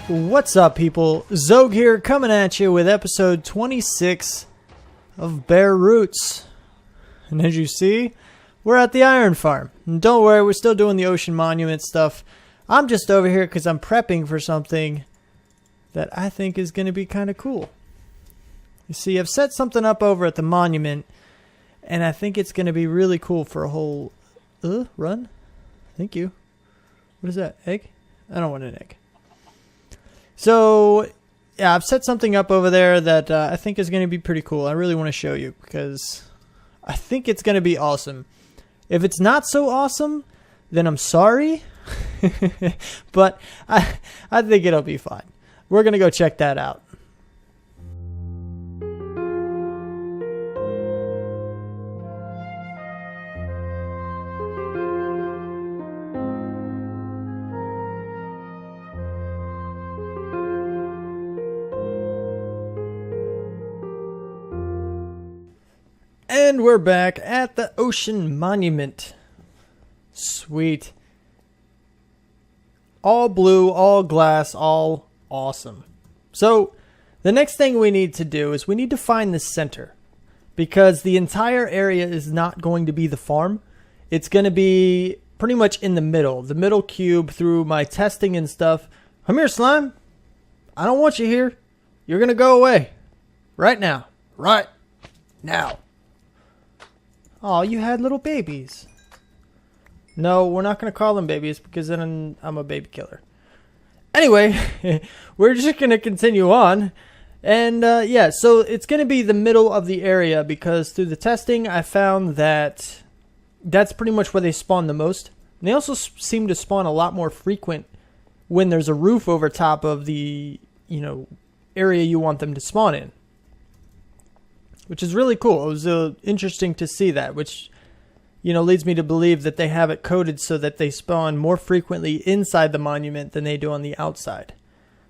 What's up, people? Xogue here, coming at you with episode 26 of Bare Roots. And as you see, we're at the iron farm. And don't worry, we're still doing the ocean monument stuff. I'm just over here because I'm prepping for something that I think is going to be kind of cool. You see, I've set something up over at the monument, and I think it's going to be really cool for a whole... run? Thank you. What is that? Egg? I don't want an egg. So, yeah, I've set something up over there that I think is going to be pretty cool. I really want to show you because I think it's going to be awesome. If it's not so awesome, then I'm sorry. But I think it'll be fine. We're going to go check that out. And we're back at the Ocean Monument. Sweet. All blue, all glass, all awesome. So, the next thing we need to do is we need to find the center. Because the entire area is not going to be the farm. It's going to be pretty much in the middle cube through my testing and stuff. Come here, slime. I don't want you here. You're going to go away. Right now. Right now. Oh, you had little babies. No, we're not going to call them babies because then I'm a baby killer. Anyway, we're just going to continue on. And yeah, so it's going to be the middle of the area because through the testing, I found that that's pretty much where they spawn the most. And they also seem to spawn a lot more frequent when there's a roof over top of the, area you want them to spawn in. Which is really cool. It was interesting to see that, which, leads me to believe that they have it coded so that they spawn more frequently inside the monument than they do on the outside.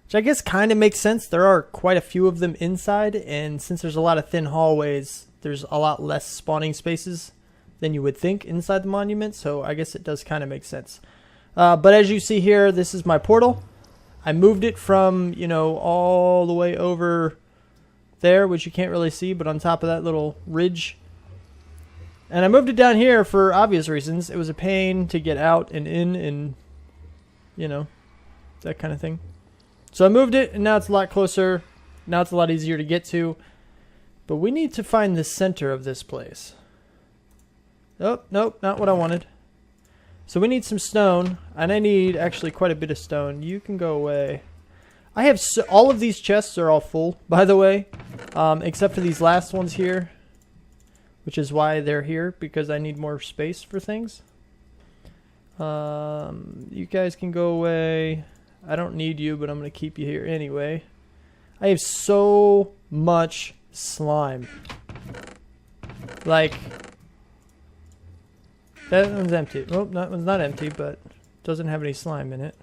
Which I guess kind of makes sense. There are quite a few of them inside, and since there's a lot of thin hallways, there's a lot less spawning spaces than you would think inside the monument, so I guess it does kind of make sense. But as you see here, this is my portal. I moved it from, all the way over there, which you can't really see, but on top of that little ridge. And I moved it down here for obvious reasons. It was a pain to get out and in and, that kind of thing. So I moved it, and now it's a lot closer. Now it's a lot easier to get to. But we need to find the center of this place. Oh, nope, not what I wanted. So we need some stone, and I need actually quite a bit of stone. You can go away. I have all of these chests are all full, by the way, except for these last ones here, which is why they're here, because I need more space for things. You guys can go away. I don't need you, but I'm going to keep you here anyway. I have so much slime. Like, that one's empty. Oh, that one's not empty, but doesn't have any slime in it.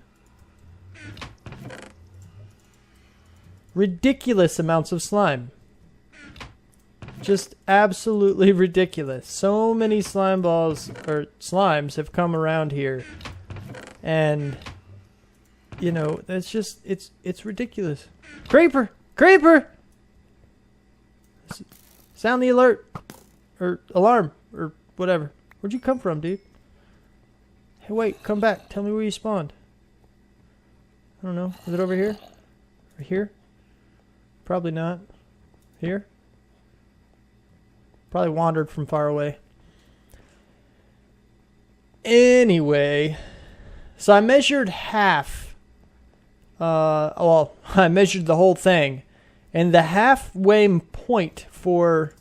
Ridiculous amounts of slime. Just absolutely ridiculous. So many slime balls, or slimes, have come around here. And, that's just, it's ridiculous. Creeper! Creeper! Sound the alert. Or alarm. Or whatever. Where'd you come from, dude? Hey, wait, come back. Tell me where you spawned. I don't know. Is it over here? Right here? Probably not. Here? Probably wandered from far away. Anyway, so I measured half. I measured the whole thing. And the halfway point for,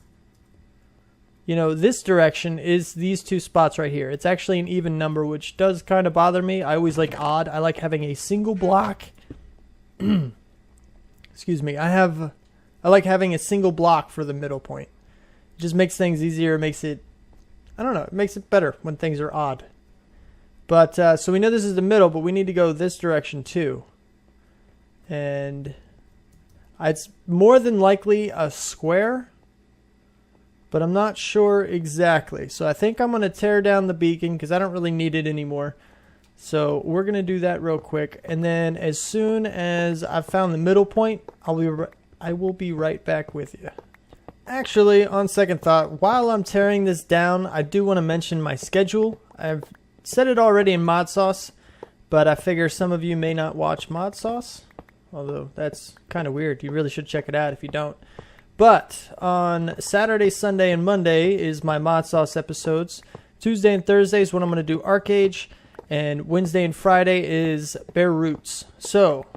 this direction is these two spots right here. It's actually an even number, which does kind of bother me. I always like odd. I like having a single block. Excuse me. I like having a single block for the middle point. It just makes things easier. It makes it, it makes it better when things are odd. But, so we know this is the middle, but we need to go this direction too. And it's more than likely a square, but I'm not sure exactly. So I think I'm going to tear down the beacon because I don't really need it anymore. So we're going to do that real quick. And then as soon as I've found the middle point, I will be right back with you. Actually, on second thought, while I'm tearing this down, I do want to mention my schedule. I've said it already in Mod Sauce, but I figure some of you may not watch Mod Sauce, although that's kind of weird. You really should check it out if you don't. But on Saturday, Sunday, and Monday is my Mod Sauce episodes. Tuesday and Thursday is when I'm going to do Arcage, and Wednesday and Friday is Bare Roots. So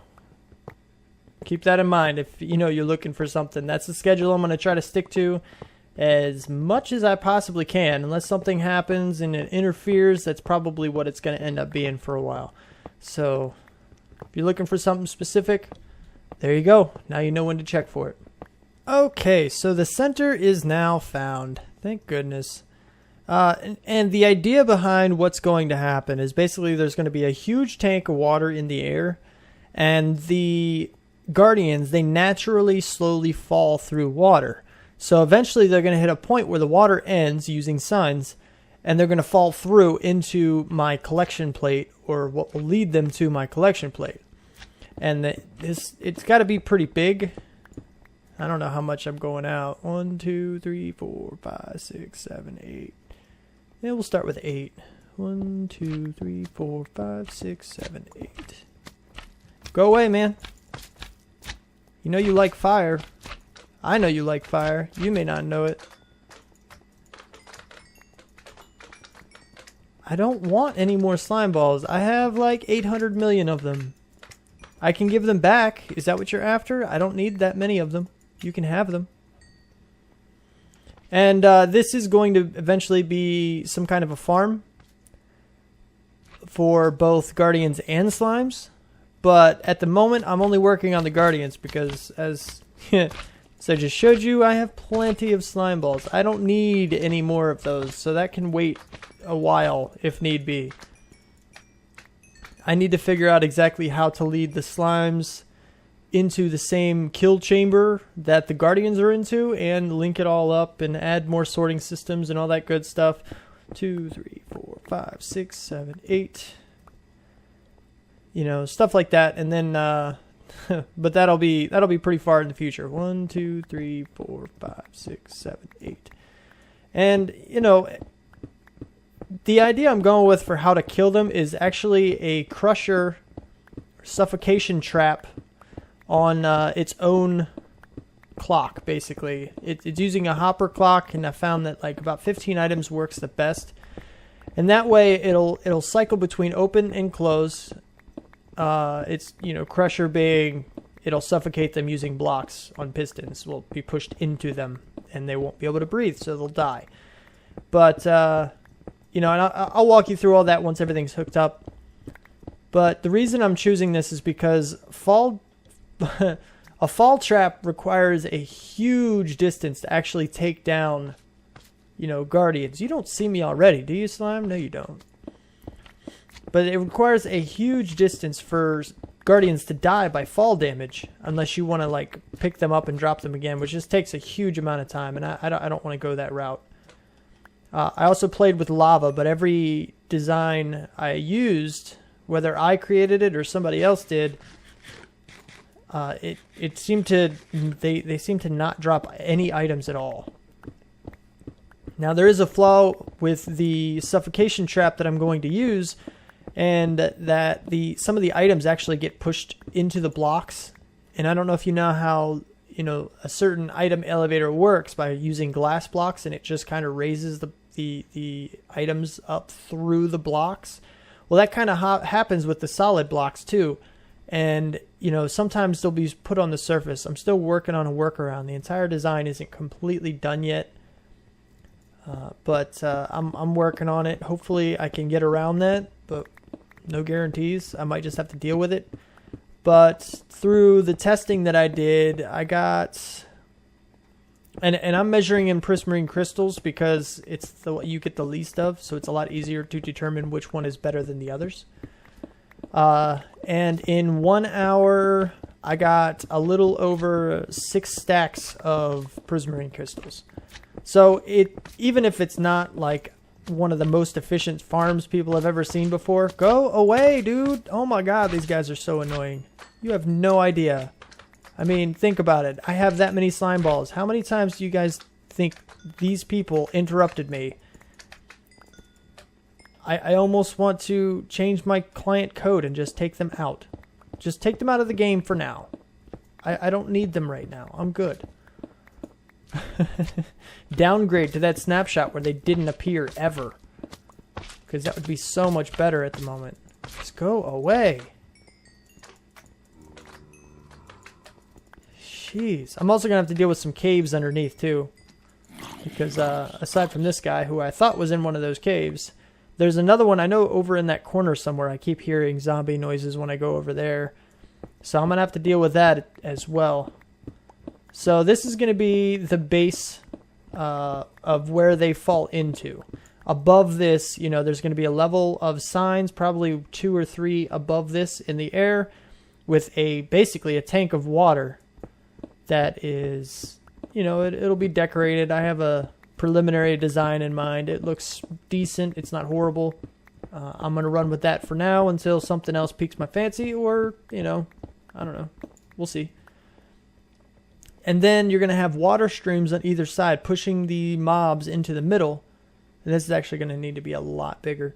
keep that in mind if you're looking for something. That's the schedule I'm going to try to stick to as much as I possibly can. Unless something happens and it interferes, that's probably what it's going to end up being for a while. So if you're looking for something specific, there you go. Now you know when to check for it. Okay, so the center is now found. Thank goodness. And the idea behind what's going to happen is basically there's going to be a huge tank of water in the air, and the Guardians, they naturally slowly fall through water. So eventually they're going to hit a point where the water ends using suns, and they're going to fall through into my collection plate, or what will lead them to my collection plate. And it's got to be pretty big. I don't know how much I'm going out. 1, 2, 3, 4, 5, 6, 7, 8. Yeah, we'll start with 8. 1, 2, 3, 4, 5, 6, 7, 8. Go away, man. You know you like fire. I know you like fire. You may not know it. I don't want any more slime balls. I have like 800 million of them. I can give them back. Is that what you're after? I don't need that many of them. You can have them. And this is going to eventually be some kind of a farm for both Guardians and Slimes. But at the moment, I'm only working on the Guardians because, as I just showed you, I have plenty of slime balls. I don't need any more of those, so that can wait a while if need be. I need to figure out exactly how to lead the Slimes into the same kill chamber that the Guardians are into, and link it all up and add more sorting systems and all that good stuff. 2, 3, 4, 5, 6, 7, 8. Stuff like that, and then but that'll be pretty far in the future. 1, 2, 3, 4, 5, 6, 7, 8. And the idea I'm going with for how to kill them is actually a crusher suffocation trap on its own clock, basically. It's using a hopper clock, and I found that like about 15 items works the best. And that way it'll cycle between open and close. It's, crusher being, it'll suffocate them using blocks on pistons. Will be pushed into them, and they won't be able to breathe, so they'll die. But, and I'll walk you through all that once everything's hooked up. But the reason I'm choosing this is because a fall trap requires a huge distance to actually take down, Guardians. You don't see me already, do you, Slime? No, you don't. But it requires a huge distance for Guardians to die by fall damage, unless you want to pick them up and drop them again, which just takes a huge amount of time, and I don't want to go that route. I also played with lava, but every design I used, whether I created it or somebody else did, it seemed to they seem to not drop any items at all. Now there is a flaw with the suffocation trap that I'm going to use, and that some of the items actually get pushed into the blocks. And I don't know if you know how a certain item elevator works by using glass blocks, and it just kind of raises the items up through the blocks. Well, that kind of happens with the solid blocks too. And, sometimes they'll be put on the surface. I'm still working on a workaround. The entire design isn't completely done yet. But I'm working on it. Hopefully I can get around that, but no guarantees. I might just have to deal with it. But through the testing that I did, I got... And I'm measuring in prismarine crystals because it's what you get the least of, so it's a lot easier to determine which one is better than the others. And in 1 hour, I got a little over 6 stacks of prismarine crystals. So even if it's not like one of the most efficient farms people have ever seen before. Go away, dude. Oh my god, these guys are so annoying. You have no idea. I mean, think about it. I have that many slime balls. How many times do you guys think these people interrupted me? I almost want to change my client code and just take them out. Just take them out of the game for now. I don't need them right now. I'm good. Downgrade to that snapshot where they didn't appear ever. Because that would be so much better at the moment. Just go away. Jeez. I'm also going to have to deal with some caves underneath too. Because aside from this guy who I thought was in one of those caves, there's another one I know over in that corner somewhere. I keep hearing zombie noises when I go over there. So I'm going to have to deal with that as well. So this is going to be the base of where they fall into. Above this, you know, there's going to be a level of signs, probably 2 or 3 above this in the air, with basically a tank of water that is, you know, it'll be decorated. I have a preliminary design in mind. It looks decent. It's not horrible. I'm going to run with that for now until something else piques my fancy, or, you know, I don't know. We'll see. And then you're going to have water streams on either side pushing the mobs into the middle. And this is actually going to need to be a lot bigger.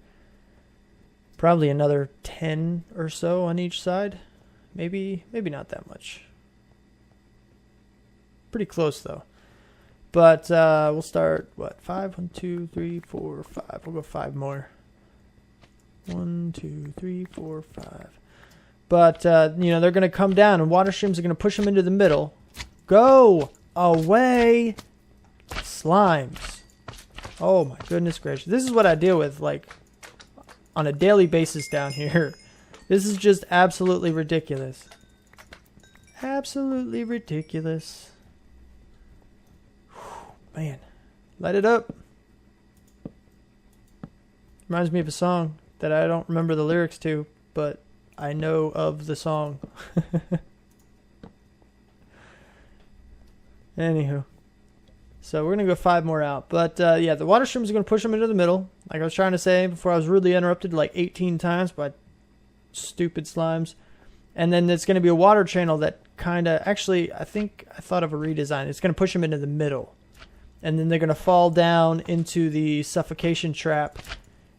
Probably another 10 or so on each side. Maybe not that much. Pretty close though. But we'll start, what, 5? 1, 2, 3, 4, 5. We'll go 5 more. 1, 2, 3, 4, 5. But, you know, they're going to come down and water streams are going to push them into the middle. Go away, slimes. Oh my goodness gracious. This is what I deal with, like, on a daily basis down here. This is just absolutely ridiculous. Absolutely ridiculous. Man, light it up. Reminds me of a song that I don't remember the lyrics to, but I know of the song. Anywho. So we're going to go 5 more out. But yeah, the water streams are going to push them into the middle. Like I was trying to say before, I was rudely interrupted like 18 times by stupid slimes. And then there's going to be a water channel that kind of, actually, I think I thought of a redesign. It's going to push them into the middle. And then they're going to fall down into the suffocation trap.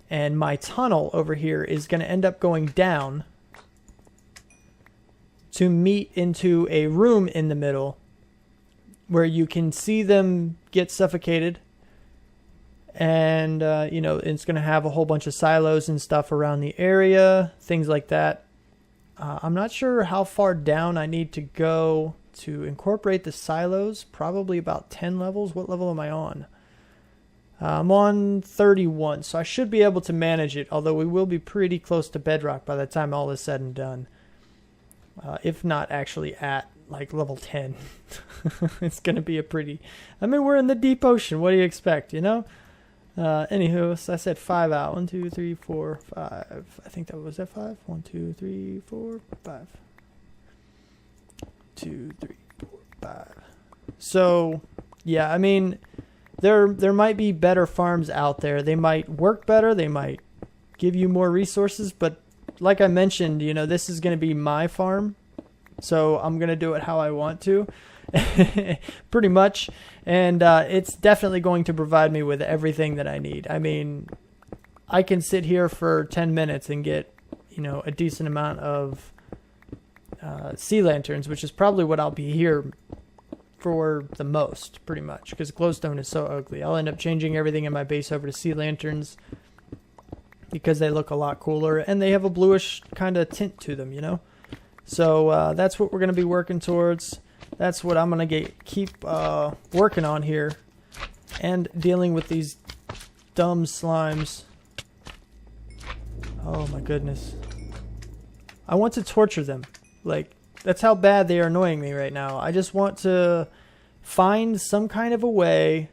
And my tunnel over here is going to end up going down to meet into a room in the middle where you can see them get suffocated. And, you know, it's going to have a whole bunch of silos and stuff around the area, things like that. I'm not sure how far down I need to go to incorporate the silos. Probably about 10 levels. What level am I on? I'm on 31, so I should be able to manage it, although we will be pretty close to bedrock by the time all is said and done. If not actually at, like, level 10. It's going to be a pretty... I mean, we're in the deep ocean. What do you expect, you know? Anywho, so I said 5 out. 1, 2, 3, 4, 5. I think that was at 5. 1, 2, 3, 4, 5. 2, 3, 4, 5. So, yeah, I mean, there might be better farms out there. They might work better. They might give you more resources. But like I mentioned, you know, this is going to be my farm. So I'm going to do it how I want to. Pretty much. And it's definitely going to provide me with everything that I need. I mean, I can sit here for 10 minutes and get, you know, a decent amount of sea lanterns, which is probably what I'll be here for the most, pretty much, because glowstone is so ugly. I'll end up changing everything in my base over to sea lanterns because they look a lot cooler and they have a bluish kind of tint to them, you know? So that's what we're going to be working towards. That's what I'm going to keep working on here, and dealing with these dumb slimes. Oh my goodness. I want to torture them. Like, that's how bad they are annoying me right now. I just want to find some kind of a way.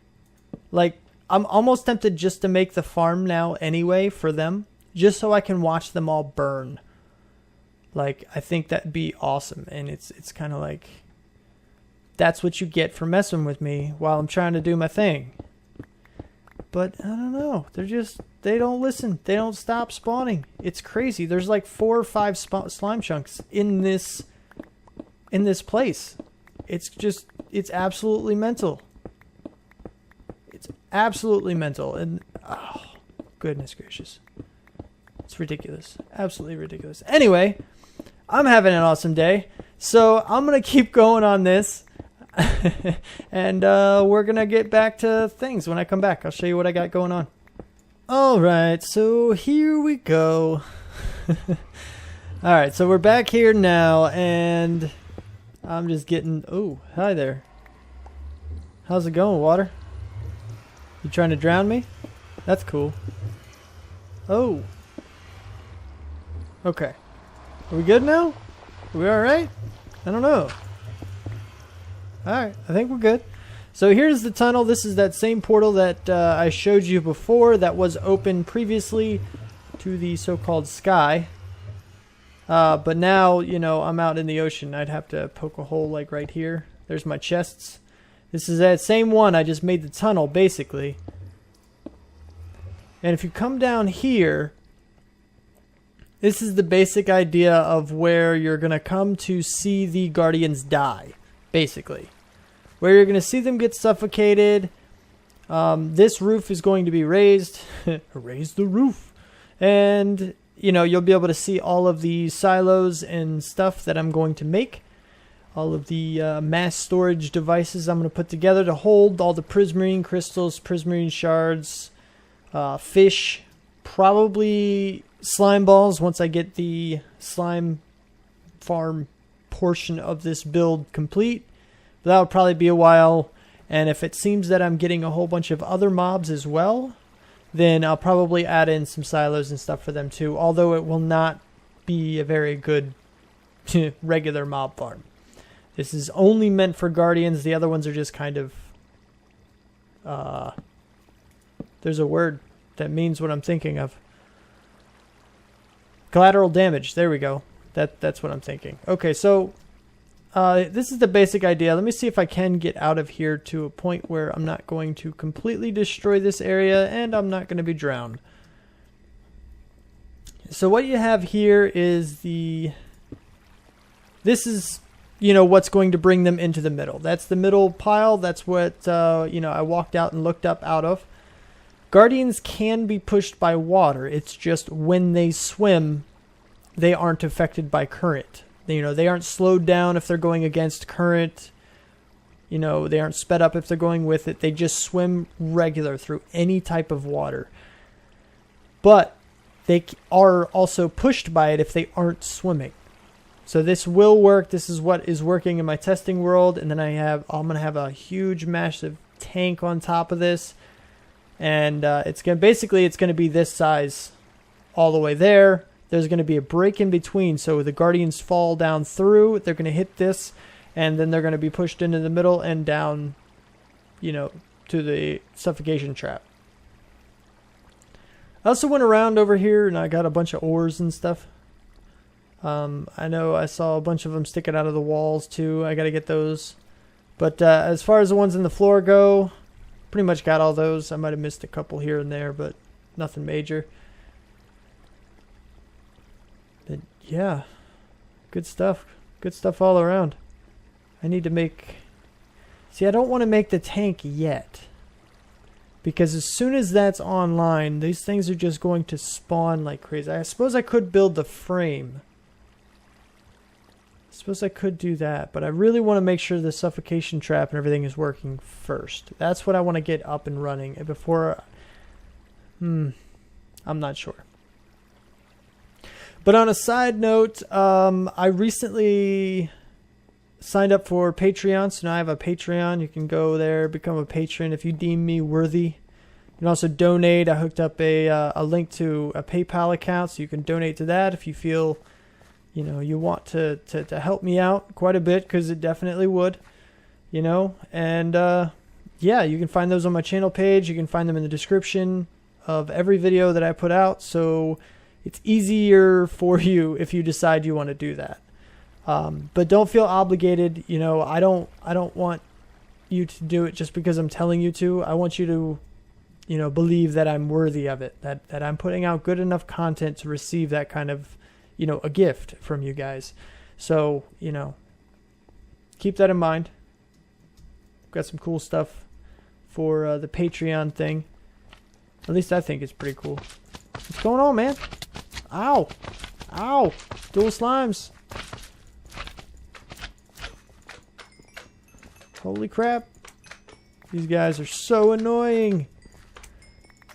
Like, I'm almost tempted just to make the farm now anyway for them, just so I can watch them all burn. Like, I think that'd be awesome. And it's kind of like, that's what you get for messing with me while I'm trying to do my thing. But I don't know. They don't listen. They don't stop spawning. It's crazy. There's like 4 or 5 slime chunks in this place. It's absolutely mental. It's absolutely mental. And oh, goodness gracious. It's ridiculous. Absolutely ridiculous. Anyway, I'm having an awesome day. So I'm going to keep going on this. And we're going to get back to things when I come back. I'll show you what I got going on. All right, so here we go. All right, so we're back here now, and I'm just getting... Oh, hi there. How's it going, water? You trying to drown me? That's cool. Oh. Okay. Are we good now? Are we all right? I don't know. Alright, I think we're good. So here's the tunnel. This is that same portal that I showed you before that was open previously to the so-called sky. But now, you know, I'm out in the ocean. I'd have to poke a hole like right here. There's my chests. This is that same one. I just made the tunnel, basically. And if you come down here, this is the basic idea of where you're going to come to see the Guardians die, basically. Where you're going to see them get suffocated. This roof is going to be raised. Raise the roof. And, you know, you'll be able to see all of the silos and stuff that I'm going to make. All of the mass storage devices I'm going to put together to hold all the prismarine crystals, prismarine shards, fish, probably slime balls once I get the slime farm portion of this build complete. But that would probably be a while, and if it seems that I'm getting a whole bunch of other mobs as well, then I'll probably add in some silos and stuff for them too, although it will not be a very good regular mob farm. This is only meant for Guardians. The other ones are just kind of... there's a word that means what I'm thinking of. Collateral damage. There we go. That's what I'm thinking. Okay, so... this is the basic idea. Let me see if I can get out of here to a point where I'm not going to completely destroy this area and I'm not going to be drowned. So what you have here is the... This is, you know, what's going to bring them into the middle. That's the middle pile. That's what, you know, I walked out and looked up out of. Guardians can be pushed by water. It's just when they swim, they aren't affected by current. You know, they aren't slowed down if they're going against current. You know, they aren't sped up if they're going with it. They just swim regular through any type of water. But they are also pushed by it if they aren't swimming. So this will work. This is what is working in my testing world. And then I'm going to have a huge, massive tank on top of this. And it's going to be this size all the way there. There's going to be a break in between, so the Guardians fall down through. They're going to hit this, and then they're going to be pushed into the middle and down, you know, to the suffocation trap. I also went around over here, and I got a bunch of ores and stuff. I know I saw a bunch of them sticking out of the walls, too. I got to get those. But as far as the ones in the floor go, pretty much got all those. I might have missed a couple here and there, but nothing major. But yeah, good stuff. Good stuff all around. I need to make... See, I don't want to make the tank yet. Because as soon as that's online, these things are just going to spawn like crazy. I suppose I could build the frame. I suppose I could do that. But I really want to make sure the suffocation trap and everything is working first. That's what I want to get up and running before... I'm not sure. But on a side note, I recently signed up for Patreon. So now I have a Patreon. You can go there, become a patron if you deem me worthy. You can also donate. I hooked up a link to a PayPal account, so you can donate to that if you feel, you know, you want to help me out quite a bit, because it definitely would, you know. And yeah, you can find those on my channel page. You can find them in the description of every video that I put out. So it's easier for you if you decide you want to do that. But don't feel obligated. You know, I don't want you to do it just because I'm telling you to. I want you to believe that I'm worthy of it, that I'm putting out good enough content to receive that kind of, a gift from you guys. So, keep that in mind. Got some cool stuff for the Patreon thing. At least I think it's pretty cool. What's going on, man? Ow! Ow! Dual slimes. Holy crap. These guys are so annoying.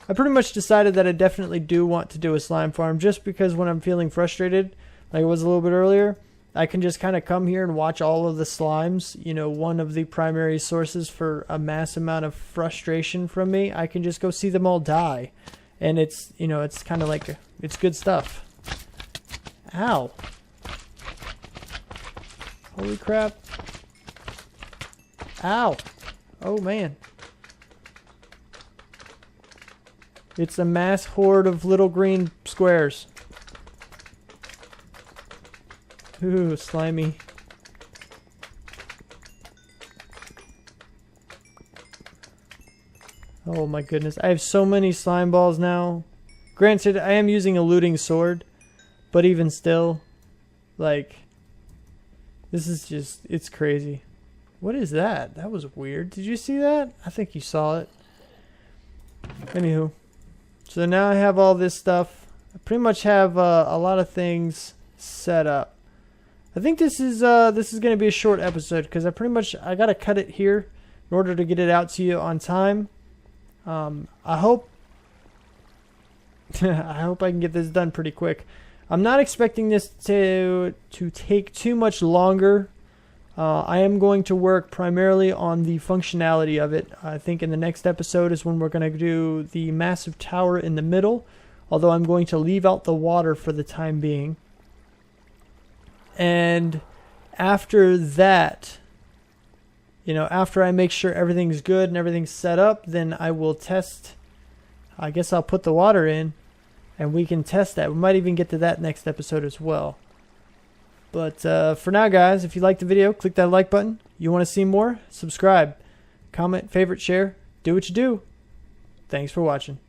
I pretty much decided that I definitely do want to do a slime farm, just because when I'm feeling frustrated, like it was a little bit earlier, I can just kind of come here and watch all of the slimes. One of the primary sources for a mass amount of frustration from me. I can just go see them all die. And it's, it's kind of like, it's good stuff. Ow. Holy crap. Ow. Oh, man. It's a mass horde of little green squares. Ooh, slimy. Oh my goodness. I have so many slime balls now. Granted, I am using a looting sword. But even still, like, this is just, it's crazy. What is that? That was weird. Did you see that? I think you saw it. Anywho. So now I have all this stuff. I pretty much have a lot of things set up. I think this is going to be a short episode because I got to cut it here in order to get it out to you on time. I hope I can get this done pretty quick. I'm not expecting this to take too much longer. I am going to work primarily on the functionality of it. I think in the next episode is when we're going to do the massive tower in the middle, although I'm going to leave out the water for the time being. And after that, after I make sure everything's good and everything's set up, then I will test. I guess I'll put the water in and we can test that. We might even get to that next episode as well. But for now, guys, if you liked the video, click that like button. You want to see more? Subscribe, comment, favorite, share. Do what you do. Thanks for watching.